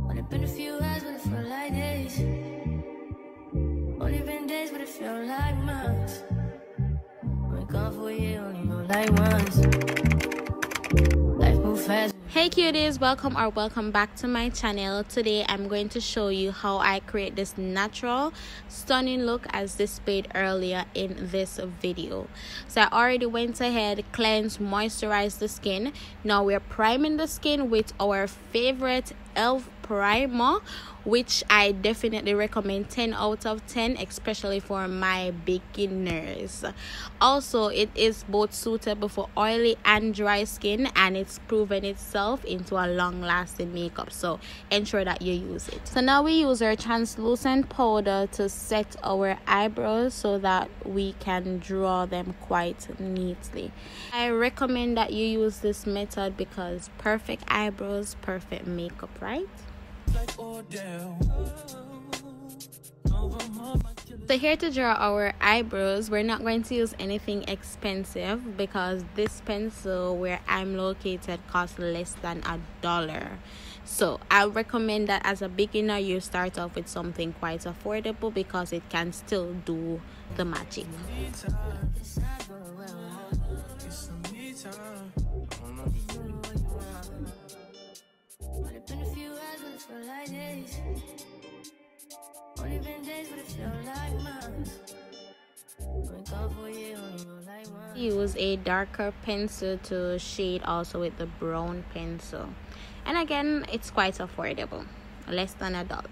Only been a few hours, but it felt like days. Only been days, but it felt like months. Been gone for a year, only know like once. Life move fast. Hey cuties, welcome back to my channel. Today I'm going to show you how I create this natural stunning look as displayed earlier in this video. So I already went ahead, cleansed, moisturized the skin. Now we're priming the skin with our favorite e.l.f. primer, which I definitely recommend 10 out of 10, especially for my beginners. Also, it is both suitable for oily and dry skin, and it's proven itself into a long-lasting makeup, so ensure that you use it. So now we use our translucent powder to set our eyebrows so that we can draw them quite neatly. I recommend that you use this method because perfect eyebrows, perfect makeup, right? So here to draw our eyebrows, we're not going to use anything expensive because this pencil where I'm located costs less than $1. So I recommend that as a beginner you start off with something quite affordable because it can still do the magic. Use a darker pencil to shade also with the brown pencil, and again it's quite affordable, less than $1.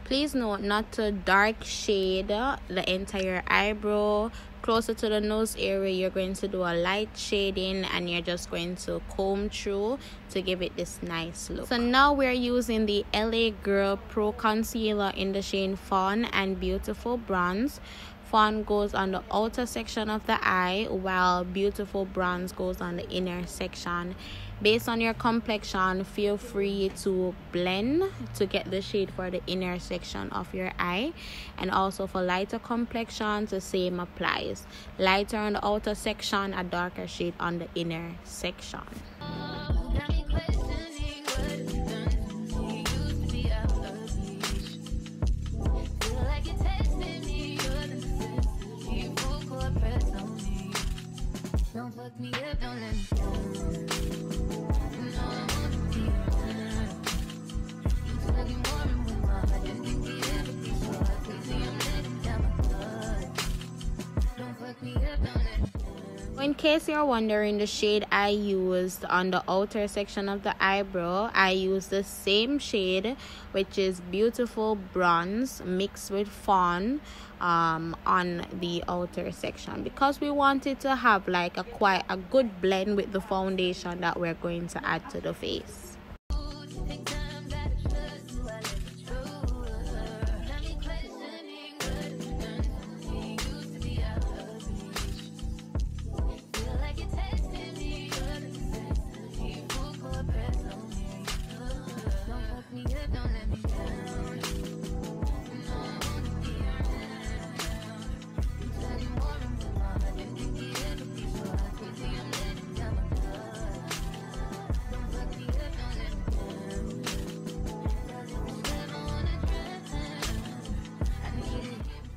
Please note not to dark shade the entire eyebrow. Closer to the nose area you're going to do a light shading, and you're just going to comb through to give it this nice look. So now we're using the LA Girl Pro Concealer in the shade Fawn and Beautiful Bronze. Fawn goes on the outer section of the eye, while Beautiful Bronze goes on the inner section. Based on your complexion, feel free to blend to get the shade for the inner section of your eye, and also for lighter complexions the same applies. Lighter on the outer section, a darker shade on the inner section. Don't fuck me up, don't let me down. In case you're wondering, the shade I used on the outer section of the eyebrow, I used the same shade, which is Beautiful Bronze mixed with Fawn on the outer section, because we wanted to have like quite a good blend with the foundation that we're going to add to the face.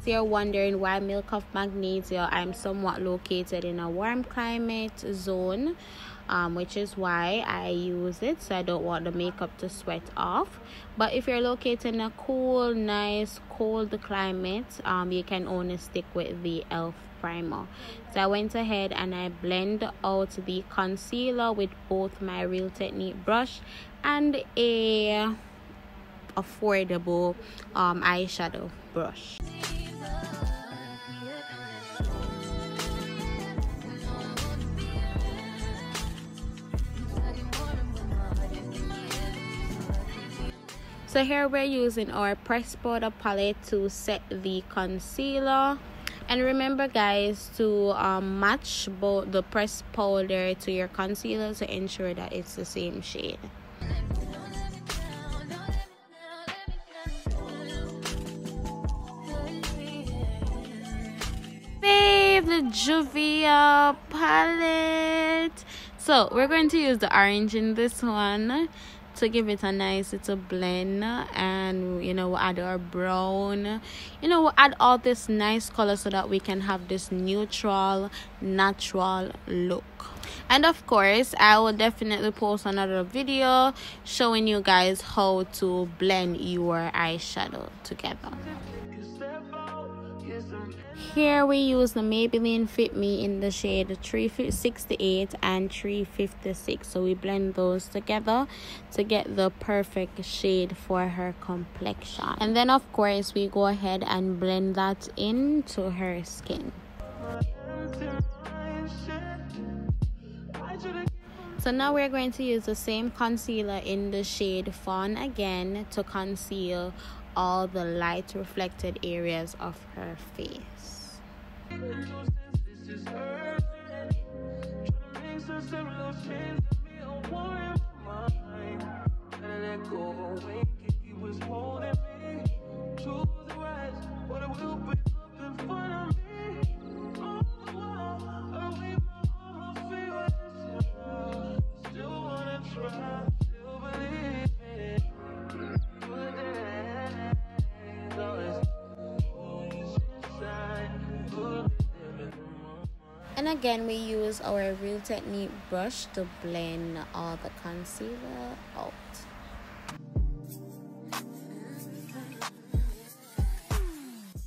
So you're wondering why Milk of Magnesia. I'm somewhat located in a warm climate zone, which is why I use it, so I don't want the makeup to sweat off. But if you're located in a cool, nice, cold climate, you can only stick with the e.l.f. primer. So I went ahead and I blend out the concealer with both my Real Technique brush and a affordable eyeshadow brush. So here we're using our pressed powder palette to set the concealer. And remember guys to match both the pressed powder to your concealer to ensure that it's the same shade. with the Juvia palette. So we're going to use the orange in this one to give it a nice little blend, and you know, we'll add our brown, you know, we'll add all this nice color so that we can have this neutral natural look. And of course, I will definitely post another video showing you guys how to blend your eyeshadow together. Here we use the Maybelline FitMe in the shade 368 and 356. So we blend those together to get the perfect shade for her complexion. And then of course we go ahead and blend that into her skin. So now we're going to use the same concealer in the shade Fawn again to conceal all the light reflected areas of her face. And again, we use our Real Technique brush to blend all the concealer out.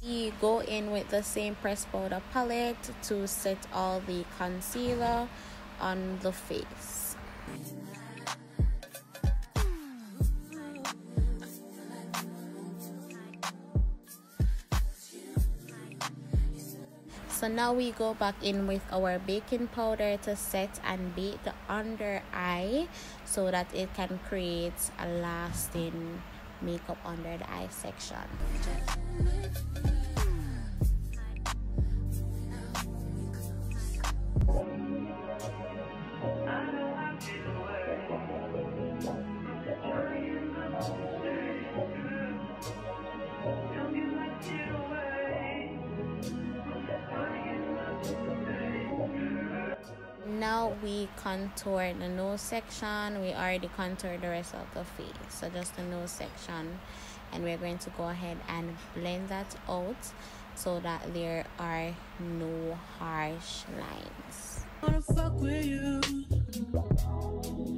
We go in with the same pressed powder palette to set all the concealer on the face. So now we go back in with our baking powder to set and bake the under eye so that it can create a lasting makeup under the eye section. Now we contour the nose section. We already contoured the rest of the face, so just the nose section, and we're going to go ahead and blend that out so that there are no harsh lines. I wanna fuck with you.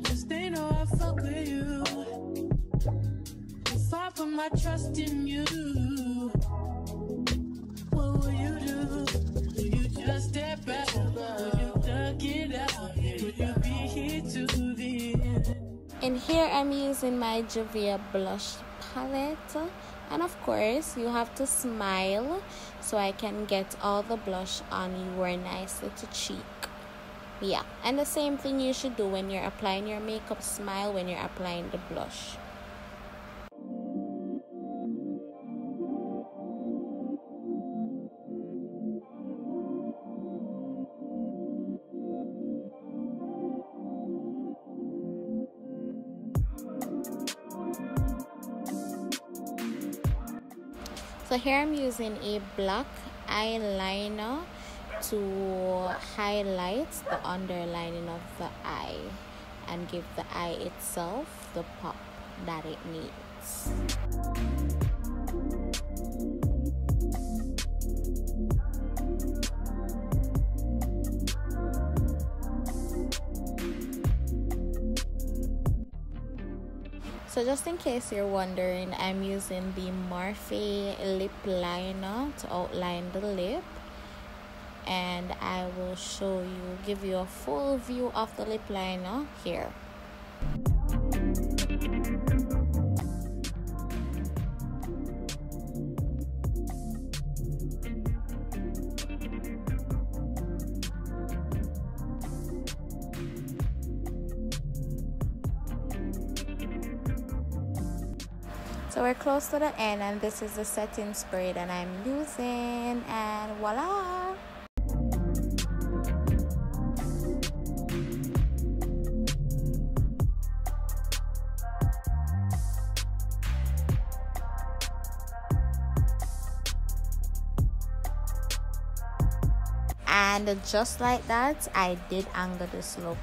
Just they know I fuck with you. If I put my trust in you, what will you do? Will you just step back? And here I'm using my Juvia blush palette, and of course you have to smile so I can get all the blush on your nice little cheek. Yeah, and the same thing you should do when you're applying your makeup. Smile when you're applying the blush. So here I'm using a black eyeliner to highlight the underlining of the eye and give the eye itself the pop that it needs. So just in case you're wondering, I'm using the Morphe lip liner to outline the lip, and I will show you, give you a full view of the lip liner here. So we're close to the end, and this is the setting spray that I'm using, and voila! And just like that, I did angle this look.